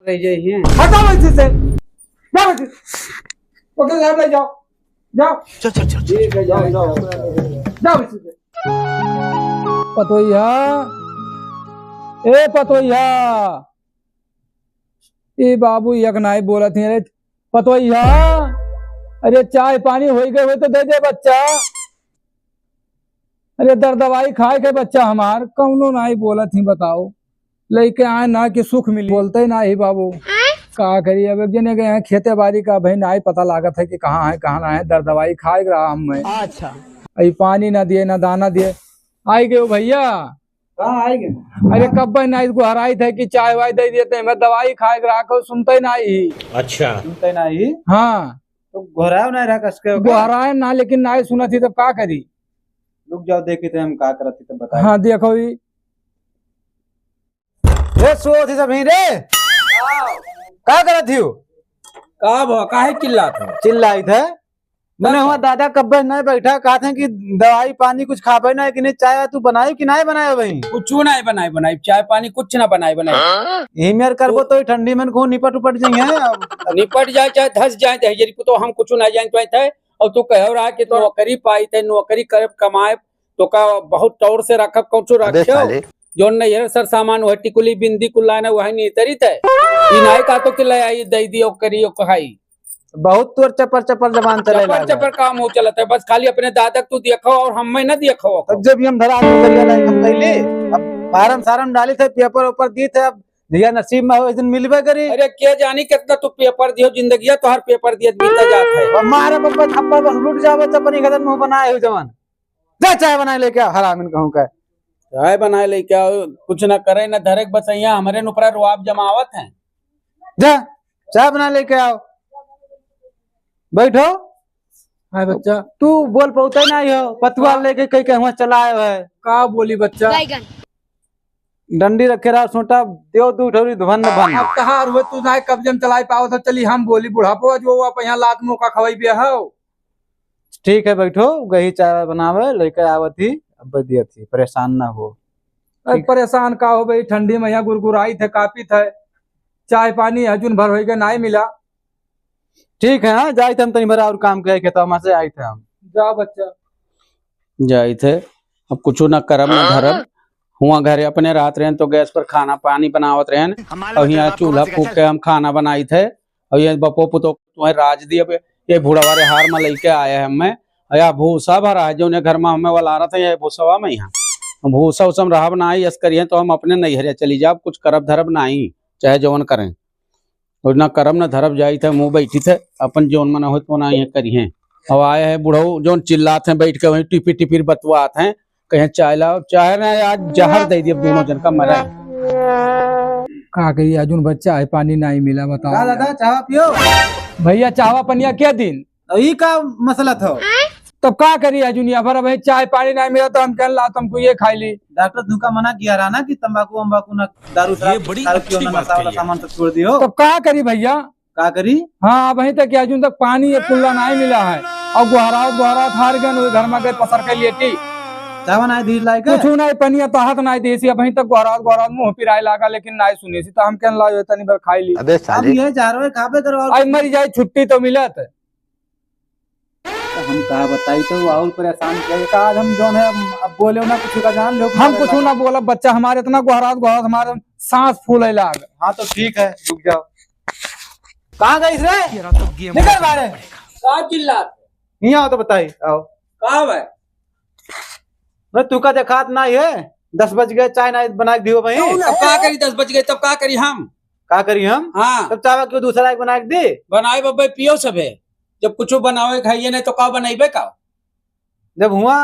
हैं। हटाओ वैसे से, जाओ वैसे। वकील साहब ले जाओ, जाओ। चल ठीक है, जाओ जाओ जाओ वैसे से। पतोइया, ए पतोइया, ए बाबू यक नाई बोलत है। अरे पतोइया, अरे चाय पानी हो गए हुए तो दे दे बच्चा। अरे दर दवाई खाए के बच्चा हमार कौनो नाई बोलत ही। बताओ लेके आए ना कि सुख मिली, बोलते ना ही बाबू। का करिए अब, एक जने गए हैं खेते बाड़ी का, भाई ना ही पता लागत है कि कहाँ है कहाँ ना है। दर दवाई खाए रहा हम मैं। अच्छा, अभी पानी ना दिए ना दाना दिए। आई गए भैया। कहाँ आएंगे? अरे कब ना इसको हराई थे कि चाय वाय दे देते हैं, मैं दवाई खाए रहा को सुनते ना ही। अच्छा, सुनते ना ही। हाँ तो घोराव ना रहा कसके गुहराए ना, लेकिन ना ही सुना थी तब का करी। रुक जाओ देखे थे हम का करते तो बताओ। हाँ देखो ही रे सो थी सब ही रे, का करत थी? का काहे चिल्लात हो? चिल्लाई थे मैंने हुआ दादा कब्बे नहीं बैठा, कहा था कि दवाई पानी कुछ खाबे ना कि नहीं, चाय तू बनाई कि नहीं बनाए भाई? कुछ नहीं बनाई चाय पानी कुछ ना बनाई यही मेर करबो तो ठंडी में को निपट उपट जाइए। निपट जाए चाहे धस जाए हजरी को तो हम कुछ ना जान थे। और तू कह रहा कि तो नौकरी पाई थे, नौकरी करे कमाए तो का बहुत तौर से रखब कौचो रखे जो नहीं सर सामान वह टिकुली बिंदी कुल्ला ना वही नहीं तरी थे। इनाई का तो किला आई दई दियो करियो कहाई बहुत तोर चपर चपर जबान चले चपर चपर काम हो चलता है। बस खाली अपने दादा तू देखो और हम में न देखो। तब जब हम धरा करिया नहीं हम कैली, अब फार्म सारम डाली थे, पेपर ऊपर दी थे, अब दिया नसीब में हो दिन मिलबे करी। अरे क्या जानी कितना तू पेपर दियो, जिंदगी तो हर पेपर दिया बीता जाता है। और मारे बब्बा थप्पड़ बस लुट जावे चपनी खदन मुंह बनाए हो जवान। जा चाय बनाए लेके आ, हरामिन कहूं का चाय बनाए ले क्या कुछ ना करे ना धरे बसैया हमारे ऊपर रुआब जमावत है। जा चाय बना लेके आओ, बैठो। हाँ बच्चा, तू बोल पौते नहीं हो, पतुआ लेके कहीं कहवा चला आयो है। का बोली बच्चा? डंडी रखे रहा सोटा देव दू ठोरी धवन भन। अब कहाँ रुए तू ना कब जम चलाई पाओ तो चली हम बोली बुढ़ापो जो आप यहाँ लात मुँह का खवाई बिया हो। ठीक है बैठो, गही चाय बनावे लेके आवत थी, अब दिया थी, परेशान ना हो। अरे परेशान का हो भाई, ठंडी में यहाँ गुरगुराई थे काफी थे, चाय पानी हजून भर हो गया नहीं मिला। ठीक है, हाँ जाए थे हम तनी भरा और काम करे के, तो वहां से आए थे हम। जा बच्चा जाई थे अब कुछ न करब न धरब। हुआ घरे अपने रात रहे तो गैस पर खाना पानी बनावत रहे और यहाँ चूल्हा फूक के हम खाना बनाई थे। और ये बपो पुतो तुम्हें राज दिया ये भूढ़ा रे हार में लेके आया है हमें या भूसा भरा है जो घर में हमें वाला रहा था ये भूसवा में यहाँ भूसा उसम रहा ना यस करिए तो हम अपने नैहरे चली जाओ, कुछ करब धरब नहीं चाहे जौन करें और ना करब न धरब जाई थे मुँह बैठी थे अपन जौन मन हो तो ना ये करिए। अब आए है बुढ़ऊ जो चिल्लाते हैं बैठ के वही टिपी टिपी बतवाते हैं, कहीं चाय लाओ, चाय ना आज जहर दे दिए दोनों जन का मरा। का करिए अजून बच्चा है पानी नहीं मिला। बताओ दादा चाह पियो भैया, चाहवा पनिया क्या दिन यही का मसला था। तब का करिए अजून यहाँ पर भाई चाय पानी नहीं मिला तो हम कह ला तुमको ये खाई ली। डॉक्टर धुका मना किया रहा ना कि तंबाकू वंबाकू ना दारू शराब पियो ना नशा वाला सामान सब छोड़ दियो। तब का करी भैया? का करी? हाँ वहीं तक अजून तक पानी एक कुल्ला नहीं मिला है और गुहरा थार गए घर में गए पसर के लिए चावा नहीं दी लायक कुछ नहीं पनिया तो हाथ नहीं देसी वहीं तक गुहरा मुंह पिराए लागा लेकिन नहीं सुने सी तो हम कहने लाओ तनी बार खाई ली। अबे साले ये जा रहे खाबे करो आई मरी जाए छुट्टी तो मिलत। तो हम कहा बताई तो और परेशान किया आज हम जो है अब बोले ना कुछ का जान लो, हम कुछ ना बोला बच्चा हमारे इतना गुहरा हमारे सांस फूले लाग। हाँ तो ठीक है रुक जाओ। कहाँ गई रे? निकल बाहर। का चिल्लात यहाँ आओ तो बताई आओ। का है तू का देखात नहीं है, 10 बज गए चाय नहीं बना के दियो भाई। तब का करी 10 बज गए तब का करी हम का करी हम? हाँ तब चावा क्यों दूसरा एक बना के दे बनाए बब्बे पियो सबे जब कुछ बनावे खाइए नहीं तो का बनाइबे का। जब हुआ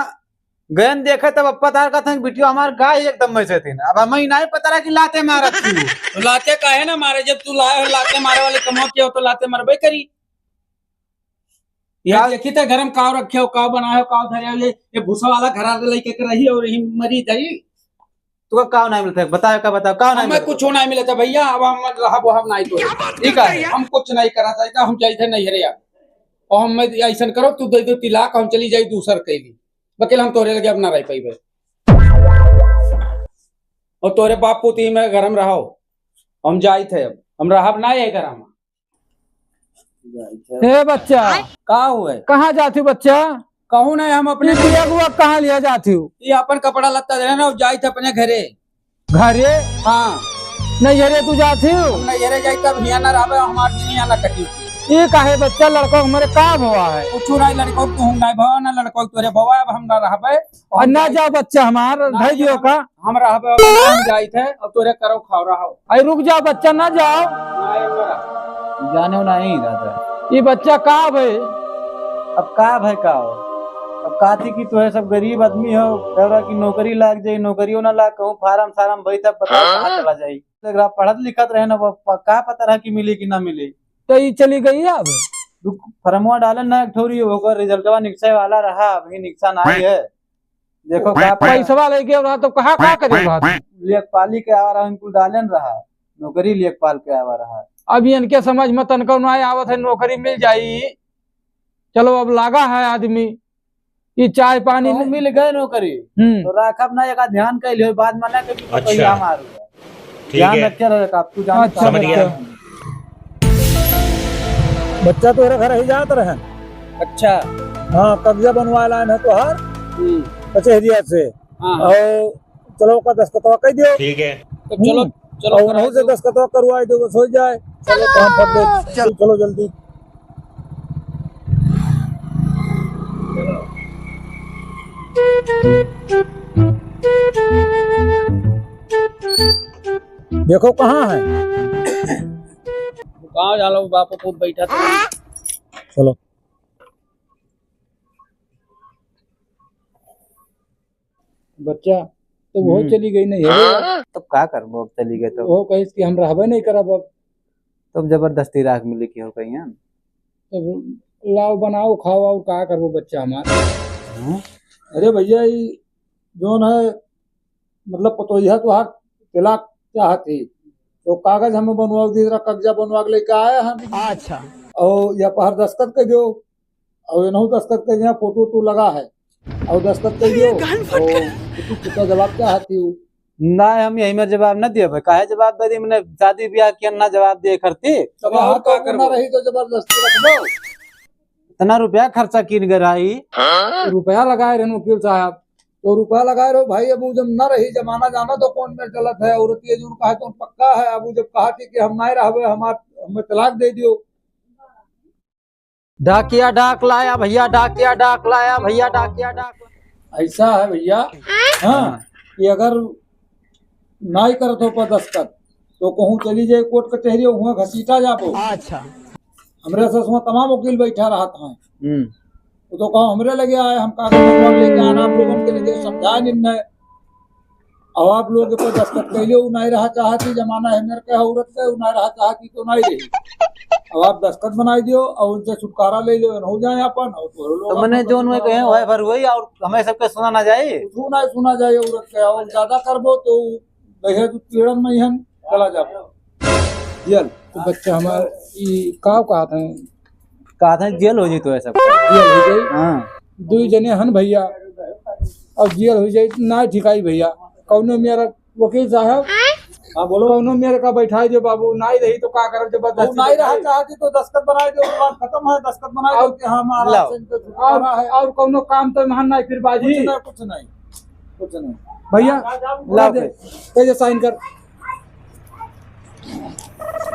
गयन देखे तब पता का था बिटियो हमार गाय एकदम में से थी, अब हमें नहीं पता रहा कि लाते मारा तो लाते काहे ना मारे, जब तू लाए हो लाते मारे वाले कमो किया हो तो लाते मरबे करी। यार देखी थे घर में काव रखे हो काव बनाए हो काव धरे ये भूसा वाला घर लेके रही और यही मरी गई। तो काव नहीं मिलता बताओ का बताओ काव नहीं हमें कुछ नहीं मिला था भैया। अब हम रहा वो हम नहीं तो ठीक है हम कुछ नहीं करा था, हम जाते नहीं हरे और हम ऐसा करो तू दे दो तिलाक हम चली जाई दूसर कैली वकील हम तोरे लगे अब ना रह पाइबे और तोरे बाप पुती में घर में रहो हम जाई थे अब हम रहब ना यही घर हम हे बच्चा का हुए कहाँ जाती हो बच्चा? कहूँ नहीं हम अपने अपने कहाँ लिया जाती हो? ये अपन कपड़ा लत्ता दे ना जाई थे अपने घरे। घरे हाँ नहीं घरे तू जाती हो? हमने घरे जाई तब हिया ना रहबे हमार दिन हिया ना कटी। ये काहे बच्चा लड़को हमारे काम हुआ है? कुछ नहीं लड़को तू हम नहीं भवा ना लड़को तोरे भवा अब हम ना रहबे और ना जाओ बच्चा हमार भेज दियो का हम रहबे अब हम जाई थे अब तोरे करो खाओ रहो। अरे रुक जाओ बच्चा ना जाओ। जाने नहीं दादा ये बच्चा कहाँ भाई? अब का भाई का हो अब का थी कि तू है सब गरीब आदमी हो कह की नौकरी लाग जाई नौकरियों ना लाग कहूँ फार्म सारम भई तब पता कहाँ चला जाई पढ़त लिखत रहे ना का पता रहा कि मिली कि ना मिली। तो ये चली गई है अब? फरमुआ डालन ना ठोरी होकर रिजल्टवा निकसे वाला रहा अभी निकसा नहीं है। देखो का पैसा लेके रहा तो कहाँ कहाँ करेगा? लेखपाली के आवा रहा इनको डालन रहा नौकरी लेखपाल के आवा रहा। अभी इनके समझ में तनका नहीं आवत है नौकरी मिल जाई। चलो अब लागा है आदमी ये चाय पानी तो मिल गए नौकरी तो राखब ना एक ध्यान कर लियो बाद में ना कि अच्छा ध्यान रखे रहे आप तू जान अच्छा, समझ गया। बच्चा तो घर ही जात रहे। अच्छा हाँ कब्जा बनवा लाइन है तो हर कचहरिया से हाँ और चलो का दस्तखत कर दियो ठीक है तो चलो चलो और उन्होंने से दस्तखत करवा दो बस हो जाए। चलो काम कर दे चलो जल्दी। देखो कहाँ है? कहाँ जा लो बापू खुद बैठा था। चलो बच्चा तो वो चली गई नहीं है तब का कर अब चली गए तो वो कही कि हम रहबे नहीं करब अब तब जबरदस्ती राख मिली की हो कहीं तब लाओ बनाओ खाओ और का करबो बच्चा हमारा। अरे भैया ये जोन है मतलब पतोहिया तो हाथ तिलाक चाहती तो कागज हमें बनवा दी कब्जा बनवा के लेके आए हम। अच्छा और या पहर दस्तखत कर दो और इनहु दस्तखत कर दिया फोटो वोटो लगा है और दस्तखत कर दो तो जवाब चाहती हूँ ना हम यही में जवाब न दिए भाई काहे जवाब दे दी मैंने शादी ब्याह किया ना जवाब दिए करती तब और का करना रही तो जबरदस्ती रख दो। इतना रुपया खर्चा किन गराई रुपया लगाए रहे वकील साहब तो रुपया लगाए रहो भाई अब जब न रही जमाना जाना तो कौन में चलत है औरत ये जो कहा तो पक्का है अब जब कहा थी कि हम नहीं रहे हमें तलाक दे दियो। डाकिया डाक लाया भैया डाकिया डाक लाया भैया डाकिया डाक। ऐसा है भैया हाँ कि अगर नहीं करत हो पर दस्तखत तो कहूँ चली जाए कोर्ट कचहरी वहाँ घसीटा जाबो। अच्छा हमरे से उसमें तमाम वकील बैठा रहा था तो कहो हमरे लगे आए हम कागज बनवा लेके आना आप लोगों के लिए समझा निर्णय अब आप लोग पे दस्तखत कैले नहीं रहा चाहती जमाना है मेरे के औरत के नहीं रहा चाहती तो नहीं रही अब आप दस्तखत बनाई दियो और उनसे छुटकारा ले लो हो जाए अपन और तो मैंने जो उन्हें कहे वह भर हुई और हमें सबके सुना ना जाए सुना जाए औरत के और ज्यादा करबो तो दहेज पीड़न में हम चला जाबो जेल। तो बच्चा हमारा का कहा था जेल हो जी तो ऐसा जेल हो जाई हाँ दू जने हन भैया और जेल हो जाई ना ठिकाई भैया कौनो मेरा वकील साहब हाँ बोलो कौनो मेरे का बैठाई जो बाबू नहीं रही तो का करब वो जबरदस्ती नहीं रहा चाहती तो दस्तखत बनाई दो बात खत्म है दस्तखत बनाई दो कि हमारा लाओ। और कौनो काम तो महान नहीं फिर बाजी कुछ नहीं भैया लाओ दे कैसे साइन कर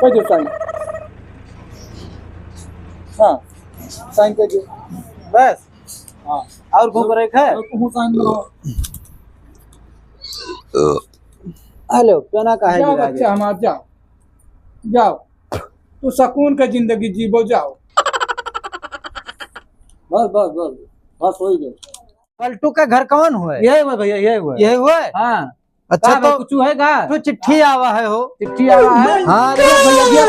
कैसे साइन हाँ साइन कर दो बस हाँ और घूम रहे है तुम साइन करो। हेलो पेना का जाओ है बच्चा हमार जाओ जाओ तू सुकून का जिंदगी जीवो जाओ। बस बस बस बस हो गए। पलटू का घर कौन हुआ यही हुआ भैया यही हुआ यही हुआ हाँ अच्छा तो कुछ है का तो चिट्ठी आवा है हो चिट्ठी आवा है हाँ रे भैया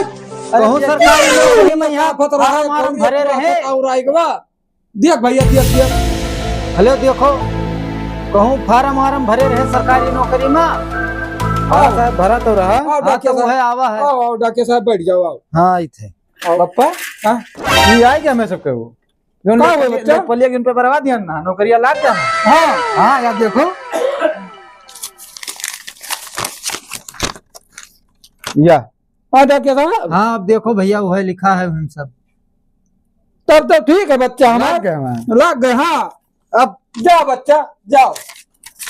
कहूँ सरकारी नौकरी में यहाँ फार्म भरे रहे और आएगा देख भैया देख हेलो देखो कहूँ फार्म वार्म भरे रहे सरकारी नौकरी में साहब भरा तो रहा हाँ तो वो है आवा है आओ डाके साहब बैठ जाओ आओ। हाँ इथे पप्पा हाँ ये आए क्या मैं सबके वो जो का हुआ बच्चा? पलिया गिन पे बर्बाद दिया ना नौकरिया लाग गया हाँ हाँ यार देखो या हाँ डॉक्टर साहब, हाँ अब देखो भैया वो है लिखा है हम सब तब तो ठीक है बच्चा हमारा लग गए। हाँ अब जाओ बच्चा जाओ,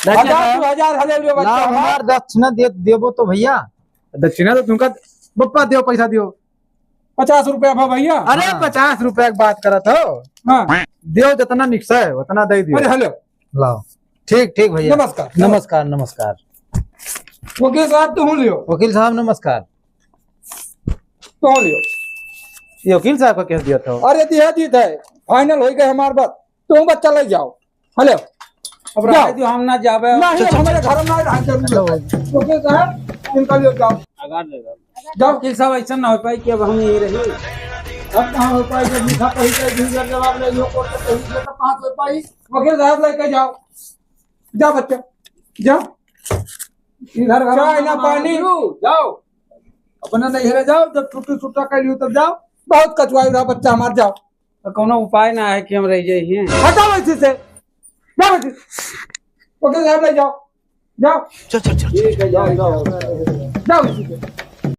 1000 हजार बच्चा हमारा। हमार दक्षिणा देबो तो भैया, दक्षिणा तो तुमका पप्पा दियो, पैसा दियो। 50 रुपया भैया। अरे 50 रुपया की बात करत हो, हाँ दियो जितना निकसा है उतना दे दियो। अरे हेलो, लाओ ठीक ठीक भैया, नमस्कार। नमस्कार नमस्कार। वकील साहब तुम लियो, वकील साहब नमस्कार। तुम लियो। ये वकील साहब का केस दिया था? अरे दिया जीत है, फाइनल हो गए हमारे बात, तुम बच्चा ले जाओ। हेलो अब रह दियो, हम ना जावे। नहीं हमारे घर में रह जरूर। वकील साहब इनका लियो, जाओ जाओ। वकील साहब ऐसा ना हो पाई कि अब हम यही रही। अब कहाँ हो पाई, जब लिखा पढ़ी के दूसरा जवाब ले लो, कोर्ट से कहीं से तो कहाँ हो पाई। वकील साहब लेके जाओ, जाओ बच्चा जाओ। इधर घर चाय ना पानी, जाओ अपना नहीं रह जाओ। जब छुट्टी छुट्टा कर लियो तब जाओ। बहुत कचवाई रहा बच्चा हमार, जाओ। तो कोनो उपाय ना है कि हम रह जाइए। हटाओ इसी से, जाओ इसी। वकील साहब ले जाओ, जाओ। ठीक है, जाओ जाओ इसी से।